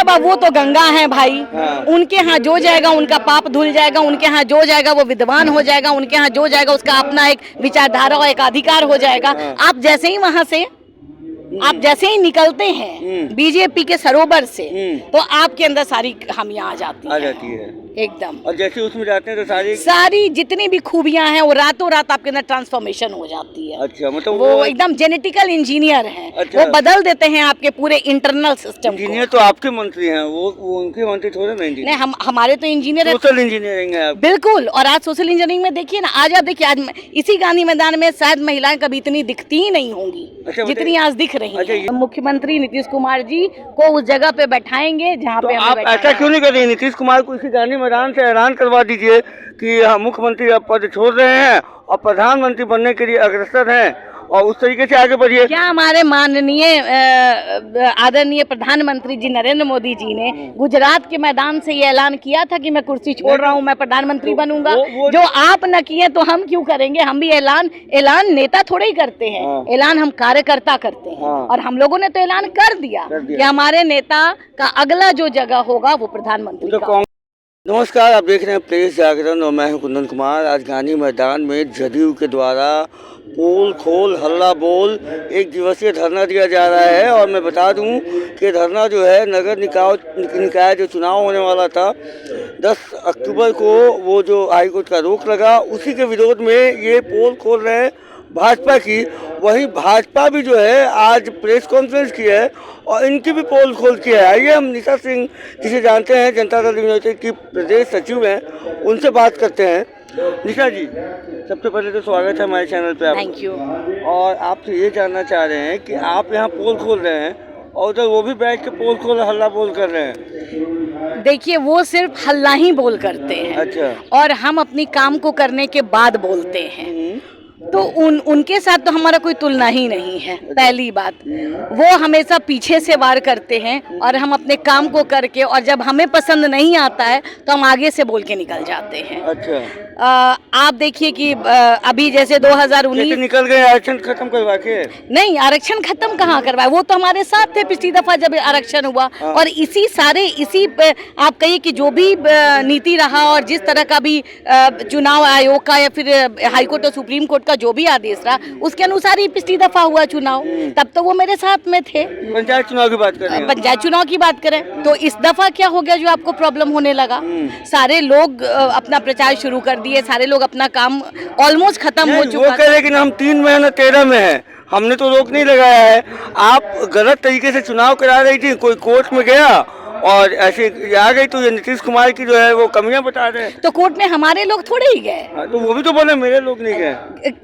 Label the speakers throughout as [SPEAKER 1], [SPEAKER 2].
[SPEAKER 1] बाबा वो तो गंगा है भाई। उनके यहाँ जो जाएगा उनका पाप धुल जाएगा, उनके यहाँ जो जाएगा वो विद्वान हो जाएगा, उनके यहाँ जो जाएगा उसका अपना एक विचारधारा और एक अधिकार हो जाएगा। आप जैसे ही वहां से आप जैसे ही निकलते हैं बीजेपी के सरोवर से तो आपके अंदर सारी खामियां आ जाती है एकदम।
[SPEAKER 2] और जैसे उसमें जाते हैं तो
[SPEAKER 1] सारी जितनी भी खूबियां हैं वो रातों रात आपके अंदर ट्रांसफॉर्मेशन हो जाती है।
[SPEAKER 2] अच्छा, मतलब
[SPEAKER 1] वो एकदम जेनेटिकल इंजीनियर हैं।
[SPEAKER 2] अच्छा।
[SPEAKER 1] वो बदल देते हैं आपके पूरे इंटरनल सिस्टम को।
[SPEAKER 2] इंजीनियर तो आपके मंत्री हैं, वो उनके मंत्री थोड़े ना इंजीनियर।
[SPEAKER 1] नहीं, हमारे तो इंजीनियर है।
[SPEAKER 2] सोशल इंजीनियरिंग है
[SPEAKER 1] बिल्कुल। और आज सोशल इंजीनियरिंग में देखिए ना, आज आप देखिए, आज इसी गांधी मैदान में शायद महिलाएं कभी इतनी दिखती ही नहीं होंगी। अच्छा, जितनी आज दिख रही हैं। मुख्यमंत्री नीतीश कुमार जी को उस जगह पे बैठाएंगे जहाँ पे
[SPEAKER 2] आप ऐसा क्यों नहीं कर रही? नीतीश कुमार को इसी गांधी मैदान से ऐलान करवा दीजिए कि मुख्यमंत्री अब पद छोड़ रहे हैं और प्रधानमंत्री बनने के लिए अग्रसर हैं और उस तरीके से आगे बढ़िए।
[SPEAKER 1] क्या हमारे माननीय आदरणीय प्रधानमंत्री जी नरेंद्र मोदी जी ने गुजरात के मैदान से ये ऐलान किया था कि मैं कुर्सी छोड़ रहा हूँ, मैं प्रधानमंत्री बनूंगा। जो आप न किए तो हम क्यों करेंगे? हम भी ऐलान नेता थोड़े ही करते हैं, ऐलान हम कार्यकर्ता करते हैं। और हम लोगों ने तो ऐलान कर दिया कि हमारे नेता का अगला जो जगह होगा वो प्रधानमंत्री का।
[SPEAKER 2] नमस्कार, आप देख रहे हैं प्रेस जागरण और मैं हूं कुंदन कुमार। आज गांधी मैदान में जदयू के द्वारा पोल खोल हल्ला बोल एक दिवसीय धरना दिया जा रहा है। और मैं बता दूं कि धरना जो है नगर निकाय जो चुनाव होने वाला था 10 अक्टूबर को, वो जो हाईकोर्ट का रोक लगा, उसी के विरोध में ये पोल खोल रहे हैं भाजपा की। वहीं भाजपा भी जो है आज प्रेस कॉन्फ्रेंस की है और इनकी भी पोल खोल की है। आइए हम निशा सिंह, जिसे जानते हैं जनता दल यूनाइटेड की प्रदेश सचिव हैं, उनसे बात करते हैं। निशा जी, सबसे पहले तो स्वागत है हमारे चैनल पे।
[SPEAKER 1] Thank you.
[SPEAKER 2] और आपसे ये जानना चाह रहे हैं कि आप यहाँ पोल खोल रहे हैं और उधर वो भी बैठ के पोल खोल हल्ला बोल कर रहे हैं।
[SPEAKER 1] देखिए, वो सिर्फ हल्ला ही बोल करते हैं।
[SPEAKER 2] अच्छा।
[SPEAKER 1] और हम अपनी काम को करने के बाद बोलते हैं, तो उनके साथ तो हमारा कोई तुलना ही नहीं है। पहली बात, वो हमेशा पीछे से वार करते हैं और हम अपने काम को करके, और जब हमें पसंद नहीं आता है तो हम आगे से बोल के निकल जाते हैं।
[SPEAKER 2] अच्छा।
[SPEAKER 1] आप देखिए कि अभी जैसे 2019 निकल
[SPEAKER 2] गए आरक्षण खत्म करवा के।
[SPEAKER 1] नहीं, आरक्षण खत्म कहाँ करवाए, वो तो हमारे साथ थे पिछली दफा जब आरक्षण हुआ। और इसी आप कहिए कि जो भी नीति रहा और जिस तरह का भी चुनाव आयोग का या फिर हाईकोर्ट और सुप्रीम कोर्ट का जो भी आदेश रहा, उसके अनुसार ही पिछली दफा हुआ चुनाव। तब तो वो मेरे साथ में थे।
[SPEAKER 2] पंचायत चुनाव की बात करें,
[SPEAKER 1] पंचायत चुनाव की बात करें तो इस दफा क्या हो गया जो आपको प्रॉब्लम होने लगा? सारे लोग अपना प्रचार शुरू कर दिए, सारे लोग अपना काम ऑलमोस्ट खत्म हो चुका।
[SPEAKER 2] वो कह रहे कि हम 3 महीने 13 में है, हमने तो रोक नहीं लगाया है। आप गलत तरीके से चुनाव करा रही थी, कोई कोर्ट में गया और ऐसे आ गई, तो ये नीतीश कुमार की जो है वो कमियां बता रहे हैं।
[SPEAKER 1] तो कोर्ट में हमारे लोग थोड़े ही गए।
[SPEAKER 2] तो वो भी तो बोले मेरे लोग नहीं गए।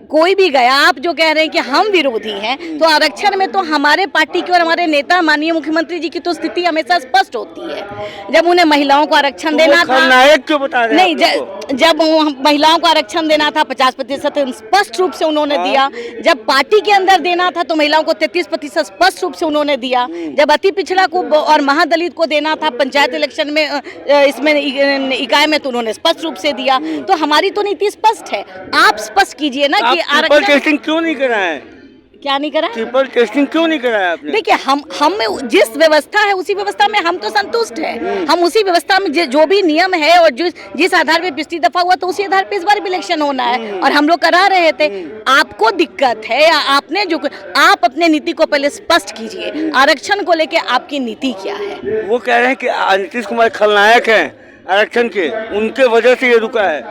[SPEAKER 1] कोई भी गया। आप जो कह रहे हैं कि हम विरोधी हैं, तो आरक्षण में तो हमारे पार्टी की और हमारे नेता माननीय मुख्यमंत्री जी की तो स्थिति हमेशा स्पष्ट होती है। जब उन्हें महिलाओं को आरक्षण देना था,
[SPEAKER 2] नायक क्यों बता रहे हैं?
[SPEAKER 1] नहीं, जब महिलाओं को आरक्षण देना था 50% स्पष्ट रूप से उन्होंने दिया। जब पार्टी के अंदर देना था तो महिलाओं को 33% स्पष्ट रूप से उन्होंने दिया। जब अति पिछड़ा को और महादलित को देना था पंचायत इलेक्शन में, इसमें इकाई में, तो उन्होंने स्पष्ट रूप से दिया। तो हमारी तो नीति स्पष्ट है। आप स्पष्ट कीजिए ना कि
[SPEAKER 2] आरक्षण टेस्टिंग क्यों नहीं कराया?
[SPEAKER 1] क्या नहीं करा?
[SPEAKER 2] ट्रिपल टेस्टिंग क्यों नहीं कराया आपने?
[SPEAKER 1] देखिए, हम में जिस व्यवस्था है उसी व्यवस्था में हम तो संतुष्ट हैं। हम उसी व्यवस्था में जो भी नियम है और जिस आधार पे पिछली दफा हुआ तो उसी आधार पे इस बार भी इलेक्शन होना है और हम लोग करा रहे थे। आपको दिक्कत है या आपने आप अपने नीति को पहले स्पष्ट कीजिए। आरक्षण को लेके आपकी नीति क्या है? वो
[SPEAKER 2] कह रहे हैं कि नीतीश कुमार खलनायक है आरक्षण के, उनके वजह से ये रुका है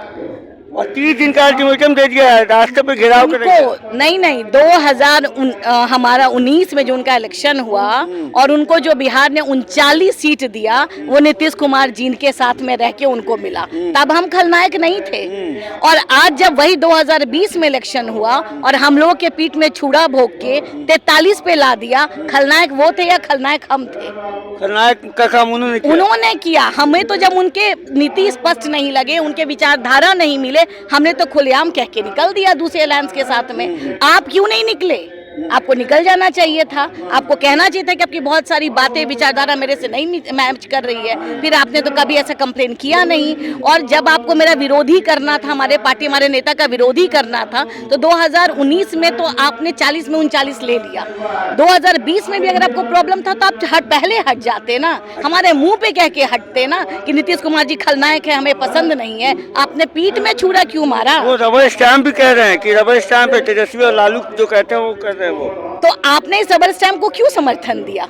[SPEAKER 2] और 30 दिन का अल्टीमेटम दे दिया है, रास्ते पे घेराव करेंगे।
[SPEAKER 1] नहीं, 2019 में जो उनका इलेक्शन हुआ और उनको जो बिहार ने 39 सीट दिया, वो नीतीश कुमार जी के साथ में रह के उनको मिला। तब हम खलनायक नहीं थे। और आज जब वही 2020 में इलेक्शन हुआ और हम लोगों के पीठ में छुरा भोग के 43 पे ला दिया, खलनायक वो थे या खलनायक हम थे?
[SPEAKER 2] खलनायक का काम उन्होंने
[SPEAKER 1] किया। हमें तो जब उनके नीति स्पष्ट नहीं लगे, उनके विचारधारा नहीं मिले, हमने तो खुलेआम कह के निकल दिया दूसरे अलायंस के साथ में। आप क्यों नहीं निकले? आपको निकल जाना चाहिए था। आपको कहना चाहिए था कि आपकी बहुत सारी बातें विचारधारा मेरे से नहीं मैच कर रही है। फिर आपने तो कभी ऐसा कंप्लेन किया नहीं। और जब आपको मेरा विरोधी करना था, हमारे पार्टी हमारे नेता का विरोधी करना था, तो 2019 में तो आपने 40 में 39 ले लिया। 2020 में भी अगर आपको प्रॉब्लम था तो आप पहले हट जाते ना, हमारे मुंह पे कह के हटते ना कि नीतीश कुमार जी खलनायक है, हमें पसंद नहीं है। आपने पीठ में छुरा क्यों मारा?
[SPEAKER 2] वो रबर स्टैम्प भी कह रहे हैं कि रबर स्टैम्प है, तेजस्वी और लालू जो कहते हैं वो कर रहे हैं वो।
[SPEAKER 1] तो आपने इस रबर स्टैम्प को क्यों समर्थन दिया?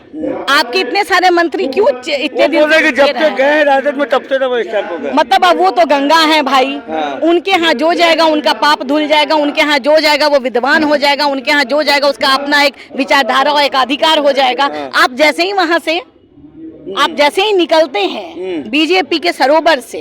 [SPEAKER 1] आपके इतने सारे मंत्री क्यों इतने दिन
[SPEAKER 2] बोले कि जब तक गए राजद में तब से रबर स्टैम्प हो गया।
[SPEAKER 1] मतलब अब वो तो गंगा है भाई।
[SPEAKER 2] हाँ।
[SPEAKER 1] उनके यहाँ जो जाएगा उनका पाप धुल जाएगा, उनके यहाँ जो जाएगा वो विद्वान हो जाएगा, उनके यहाँ जो जाएगा उसका अपना एक विचारधारा और एक अधिकार हो जाएगा। आप जैसे ही वहां से निकलते हैं बीजेपी के सरोवर से,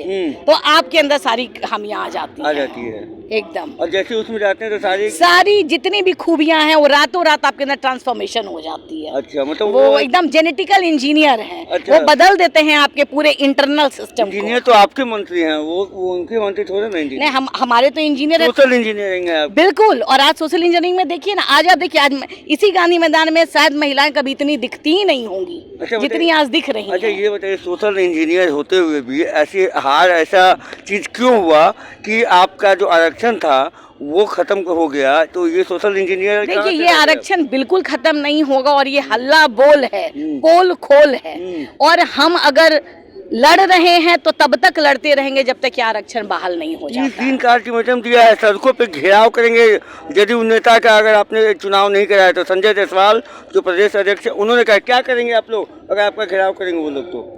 [SPEAKER 1] तो आपके अंदर सारी खामियां आ जाती है एकदम।
[SPEAKER 2] और जैसे उसमें जाते हैं तो
[SPEAKER 1] सारी जितनी भी खूबियां हैं वो रातों रात आपके अंदर ट्रांसफॉर्मेशन हो जाती है।
[SPEAKER 2] अच्छा, मतलब
[SPEAKER 1] वो एकदम जेनेटिकल इंजीनियर हैं।
[SPEAKER 2] अच्छा।
[SPEAKER 1] वो बदल देते हैं आपके पूरे इंटरनल सिस्टम को।
[SPEAKER 2] इंजीनियर तो आपके मंत्री हैं, वो उनके मंत्री थोड़े ना इंजीनियर।
[SPEAKER 1] नहीं, हमारे तो इंजीनियर है।
[SPEAKER 2] सोशल इंजीनियरिंग है आप।
[SPEAKER 1] बिल्कुल। और आज सोशल इंजीनियरिंग में देखिए ना, आज आप देखिए, आज इसी गांधी मैदान में शायद महिलाएं कभी इतनी दिखती ही नहीं होंगी।
[SPEAKER 2] अच्छा,
[SPEAKER 1] जितनी आज दिख रही
[SPEAKER 2] अच्छा,
[SPEAKER 1] हैं।
[SPEAKER 2] ये बताइए, सोशल इंजीनियर होते हुए भी ऐसा चीज क्यों हुआ कि आपका जो आरक्षण था वो खत्म हो गया? तो ये सोशल इंजीनियर,
[SPEAKER 1] देखिए, ये आरक्षण बिल्कुल खत्म नहीं होगा और ये हल्ला बोल है, पोल खोल है। और हम अगर लड़ रहे हैं तो तब तक लड़ते रहेंगे जब तक ये आरक्षण बहाल नहीं हो जाता।
[SPEAKER 2] 30 दिन का अल्टीमेटम दिया है, सड़कों पे घेराव करेंगे जदयू नेता का अगर आपने चुनाव नहीं कराया तो। संजय जायसवाल जो प्रदेश अध्यक्ष है, उन्होंने कहा क्या करेंगे आप लोग अगर आपका घेराव करेंगे वो लोग? तो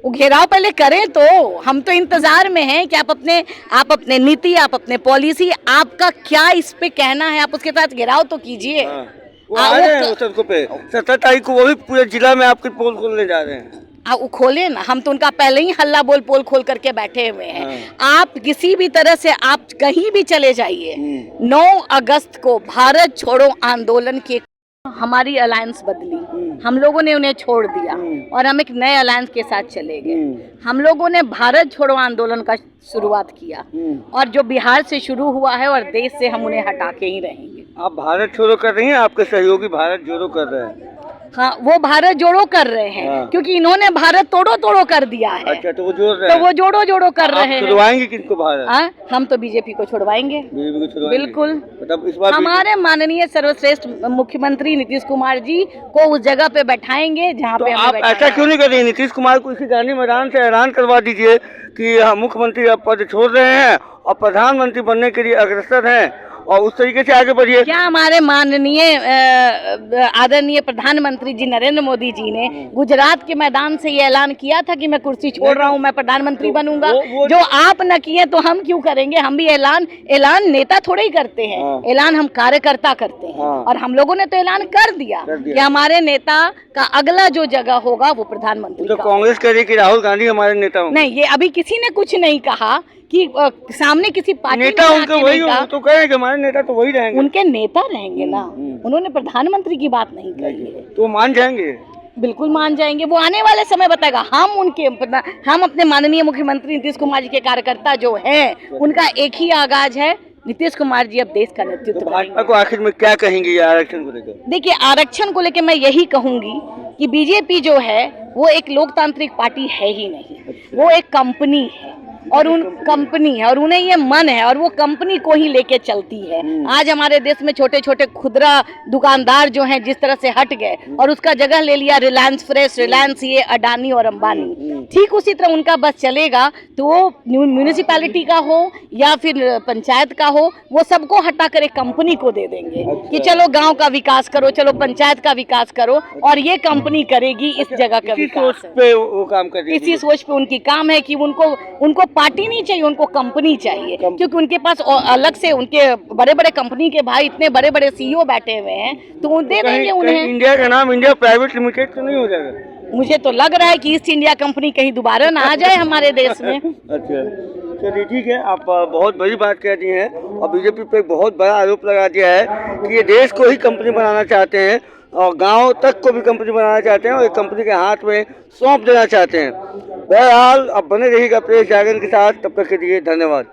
[SPEAKER 1] वो घेराव पहले करें, तो हम तो इंतजार में हैं कि आप अपने नीति, आप अपने पॉलिसी, आपका क्या इस पे कहना है, आप उसके साथ घेराव तो कीजिए।
[SPEAKER 2] वो आ रहे हैं सड़कों पे 17 तारीख को, वो भी पूरे जिला में आपके पोल खोलने जा रहे हैं।
[SPEAKER 1] वो खोले ना, हम तो उनका पहले ही हल्ला बोल पोल खोल करके बैठे हुए हैं। आप किसी भी तरह से आप कहीं भी चले जाइए, 9 अगस्त को भारत छोड़ो आंदोलन के हमारी अलायंस बदली, हम लोगों ने उन्हें छोड़ दिया और हम एक नए अलायंस के साथ चले गए। हम लोगों ने भारत छोड़ो आंदोलन का शुरुआत किया और जो बिहार से शुरू हुआ है, और देश से हम उन्हें हटा के ही रहेंगे।
[SPEAKER 2] आप भारत छोड़ो कर रही हैं, आपके सहयोगी भारत जोड़ो कर रहे हैं।
[SPEAKER 1] हाँ, वो भारत जोड़ो कर रहे हैं। हाँ। क्योंकि इन्होंने भारत तोड़ो तोड़ो कर दिया है।
[SPEAKER 2] अच्छा, तो वो जोड़ रहे हैं।
[SPEAKER 1] तो वो जोड़ो जोड़ो कर रहे हैं।
[SPEAKER 2] छुड़वाएंगे किसको भारत?
[SPEAKER 1] हाँ, हम तो बीजेपी को छुड़वाएंगे। बिल्कुल।
[SPEAKER 2] मतलब इस बार
[SPEAKER 1] हमारे माननीय सर्वश्रेष्ठ मुख्यमंत्री नीतीश कुमार जी को उस जगह पे बैठाएंगे जहाँ पे
[SPEAKER 2] आप ऐसा क्यों नहीं कर रही? नीतीश कुमार को इसी गांधी मैदान से ऐलान करवा दीजिए कि मुख्यमंत्री अब पद छोड़ रहे हैं और प्रधानमंत्री बनने के लिए अग्रसर हैं, और उस तरीके से आगे बढ़िए।
[SPEAKER 1] क्या हमारे माननीय आदरणीय प्रधानमंत्री जी नरेंद्र मोदी जी ने गुजरात के मैदान से ये ऐलान किया था कि मैं कुर्सी छोड़ रहा हूँ, मैं प्रधानमंत्री बनूंगा? जो आप न किए तो हम क्यों करेंगे? हम भी ऐलान नेता थोड़े ही करते हैं, ऐलान हम कार्यकर्ता करते हैं। और हम लोगों ने तो ऐलान कर दिया कि हमारे नेता का अगला जो जगह होगा वो प्रधानमंत्री।
[SPEAKER 2] तो कांग्रेस कह रही कि राहुल गांधी हमारे नेता होंगे।
[SPEAKER 1] नहीं, ये अभी किसी ने कुछ नहीं कहा कि सामने किसी पार्टी
[SPEAKER 2] नेता उनके वही तो कह रहे हैं कि हमारे नेता तो वही रहेंगे।
[SPEAKER 1] उनके नेता रहेंगे ना, उन्होंने प्रधानमंत्री की बात नहीं कही है।
[SPEAKER 2] तो मान जाएंगे?
[SPEAKER 1] बिल्कुल मान जाएंगे, वो आने वाले समय बताएगा। हम अपने माननीय मुख्यमंत्री नीतीश कुमार जी के कार्यकर्ता जो हैं, उनका एक ही आगाज है, नीतीश कुमार जी अब देश का नेतृत्व।
[SPEAKER 2] भाजपा को आखिर में क्या कहेंगे आरक्षण को लेकर?
[SPEAKER 1] देखिए, आरक्षण को लेकर मैं यही कहूंगी कि बीजेपी जो है वो एक लोकतांत्रिक पार्टी है ही नहीं, वो एक कंपनी है और उन्हें ये मन है और वो कंपनी को ही लेके चलती है। आज हमारे देश में छोटे छोटे खुदरा दुकानदार जो हैं जिस तरह से हट गए और उसका जगह ले लिया रिलायंस फ्रेश, रिलायंस ये, अडानी और अंबानी, ठीक उसी तरह उनका बस चलेगा तो वो म्यूनिसिपैलिटी का हो या फिर पंचायत का हो, वो सबको हटा कर एक कंपनी को दे देंगे कि चलो गांव का विकास करो, चलो पंचायत का विकास करो, और ये कंपनी करेगी इस जगह का विकास।
[SPEAKER 2] वो काम कर रही है,
[SPEAKER 1] इसी सोच पे उनकी काम है कि उनको पार्टी नहीं चाहिए, उनको कंपनी चाहिए, क्योंकि उनके पास अलग से उनके बड़े बड़े कंपनी के भाई इतने बड़े बड़े सीईओ बैठे हुए हैं, तो वो दे देंगे उन्हें।
[SPEAKER 2] इंडिया का नाम इंडिया प्राइवेट लिमिटेड तो नहीं हो जाएगा?
[SPEAKER 1] मुझे तो लग रहा है कि ईस्ट इंडिया कंपनी कहीं दोबारा ना आ जाए हमारे देश में।
[SPEAKER 2] अच्छा, चलिए ठीक है, आप बहुत बड़ी बात कह दी हैं और बीजेपी पे बहुत बड़ा आरोप लगा दिया है कि ये देश को ही कंपनी बनाना चाहते हैं और गांव तक को भी कंपनी बनाना चाहते हैं और एक कंपनी के हाथ में सौंप देना चाहते हैं। बहरहाल अब बने रहिएगा प्रेस जागरण के साथ, तब तक के लिए धन्यवाद।